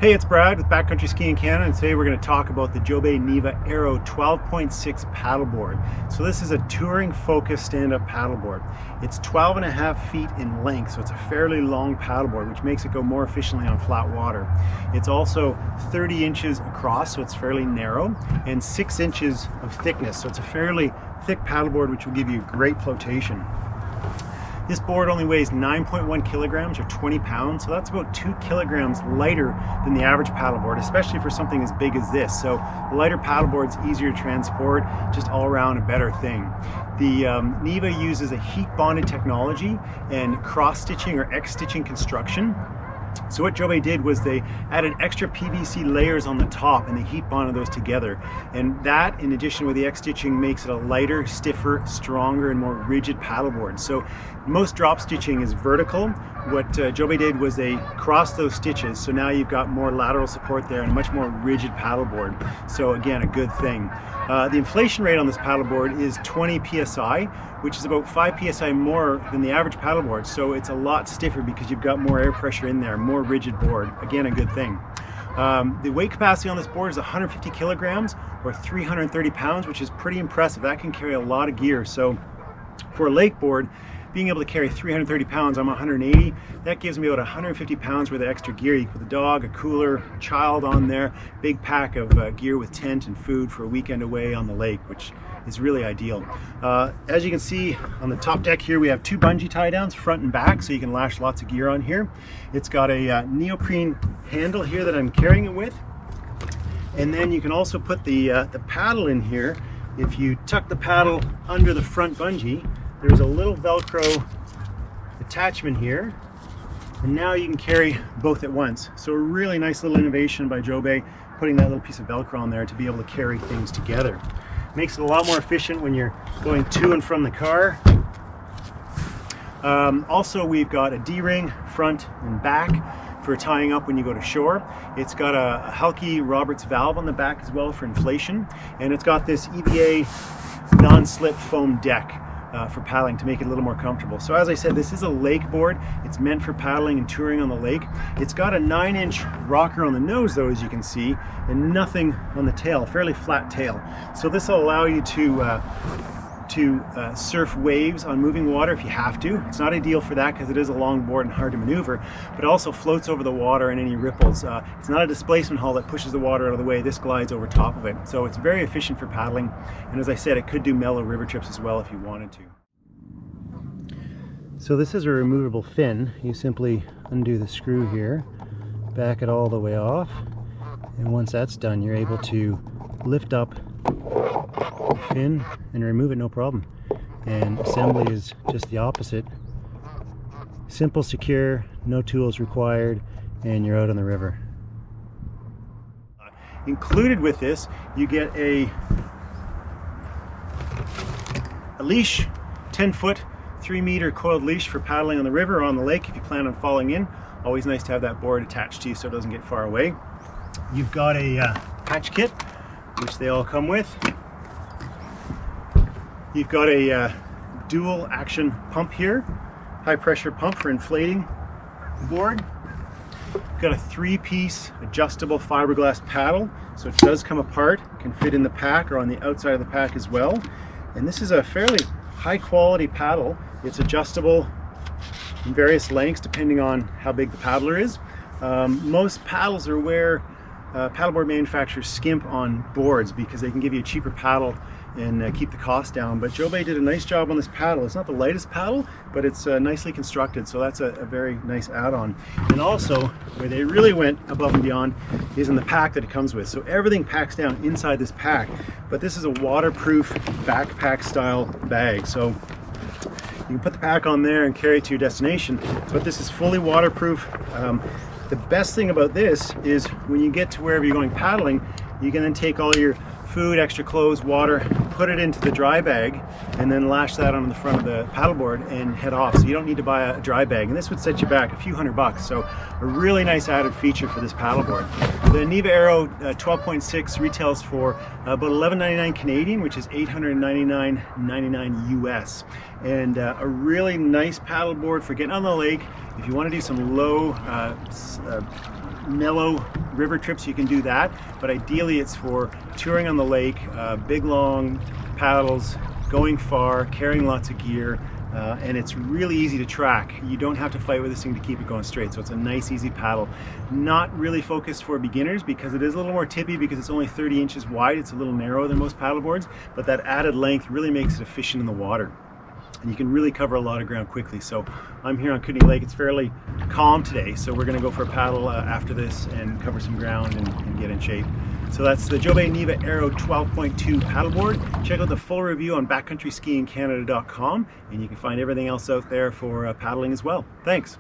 Hey, it's Brad with Backcountry Skiing Canada, and today we're going to talk about the Jobe Neva Aero 12.6 paddleboard. So this is a touring focused stand-up paddleboard. It's 12.5 feet in length, so it's a fairly long paddleboard, which makes it go more efficiently on flat water. It's also 30 inches across, so it's fairly narrow, and 6 inches of thickness, so it's a fairly thick paddleboard, which will give you great flotation. This board only weighs 9.1 kilograms or 20 pounds, so that's about 2 kilograms lighter than the average paddleboard, especially for something as big as this. So the lighter paddleboard's easier to transport, just all around a better thing. The Neva uses a heat bonded technology and cross-stitching or X-stitching construction. So what Jobe did was they added extra PVC layers on the top and they heat bonded those together. And that, in addition with the X-stitching, makes it a lighter, stiffer, stronger, and more rigid paddleboard. So most drop stitching is vertical. What Jobe did was they crossed those stitches, so now you've got more lateral support there and a much more rigid paddleboard. So again, a good thing. The inflation rate on this paddleboard is 20 psi, which is about 5 psi more than the average paddleboard. So it's a lot stiffer because you've got more air pressure in there, more rigid board. Again, a good thing. The weight capacity on this board is 150 kilograms or 330 pounds, which is pretty impressive. That can carry a lot of gear. So for a lake board, being able to carry 330 pounds, I'm 180, that gives me about 150 pounds worth of extra gear. You can put a dog, a cooler, a child on there, big pack of gear with tent and food for a weekend away on the lake, which is really ideal. As you can see on the top deck here, we have 2 bungee tie downs, front and back, so you can lash lots of gear on here. It's got a neoprene handle here that I'm carrying it with. And then you can also put the paddle in here. If you tuck the paddle under the front bungee, there's a little Velcro attachment here, and now you can carry both at once. So a really nice little innovation by Jobe, putting that little piece of Velcro on there to be able to carry things together. Makes it a lot more efficient when you're going to and from the car. Also, we've got a D-ring front and back for tying up when you go to shore. It's got a Halke Roberts valve on the back as well for inflation, and it's got this EVA non-slip foam deck for paddling to make it a little more comfortable. So as I said, this is a lake board. It's meant for paddling and touring on the lake. It's got a 9-inch rocker on the nose though, as you can see, and nothing on the tail, fairly flat tail. So this will allow you to surf waves on moving water if you have to. It's not ideal for that because it is a long board and hard to maneuver, but it also floats over the water and any ripples. It's not a displacement hull that pushes the water out of the way. This glides over top of it. So it's very efficient for paddling. And as I said, it could do mellow river trips as well if you wanted to. So this is a removable fin. You simply undo the screw here, back it all the way off, and once that's done, you're able to lift up the fin and remove it no problem. And assembly is just the opposite. Simple, secure, no tools required, and you're out on the river. Included with this, you get a leash, 10-foot, 3-meter coiled leash for paddling on the river or on the lake if you plan on falling in. Always nice to have that board attached to you so it doesn't get far away. You've got a patch kit, which they all come with. You've got a dual action pump here, high pressure pump for inflating the board. You've got a 3-piece adjustable fiberglass paddle, so it does come apart, can fit in the pack or on the outside of the pack as well. And this is a fairly high quality paddle. It's adjustable in various lengths depending on how big the paddler is. Most paddles are where paddleboard manufacturers skimp on boards because they can give you a cheaper paddle and keep the cost down. But Jobe did a nice job on this paddle. It's not the lightest paddle, but it's nicely constructed, so that's a very nice add-on. And also, where they really went above and beyond is in the pack that it comes with. So everything packs down inside this pack, but this is a waterproof backpack style bag. So you can put the pack on there and carry it to your destination, but this is fully waterproof. The best thing about this is when you get to wherever you're going paddling, you can then take all your food, extra clothes, water, put it into the dry bag, and then lash that on the front of the paddleboard and head off. So you don't need to buy a dry bag, and this would set you back a few $100. So a really nice added feature for this paddleboard. The Neva Aero 12.6 retails for about $11.99 Canadian, which is $899.99 US, and a really nice paddleboard for getting on the lake. If you want to do some low mellow river trips, you can do that, but ideally it's for touring on the lake, big long paddles, going far, carrying lots of gear, and it's really easy to track. You don't have to fight with this thing to keep it going straight, so it's a nice easy paddle. Not really focused for beginners because it is a little more tippy because it's only 30 inches wide. It's a little narrower than most paddleboards, but that added length really makes it efficient in the water. And you can really cover a lot of ground quickly. So I'm here on Kootenay Lake. It's fairly calm today, so we're going to go for a paddle after this and cover some ground and get in shape. So that's the Jobe Neva Aero 12.2 paddleboard. Check out the full review on backcountryskiingcanada.com, and you can find everything else out there for paddling as well. Thanks.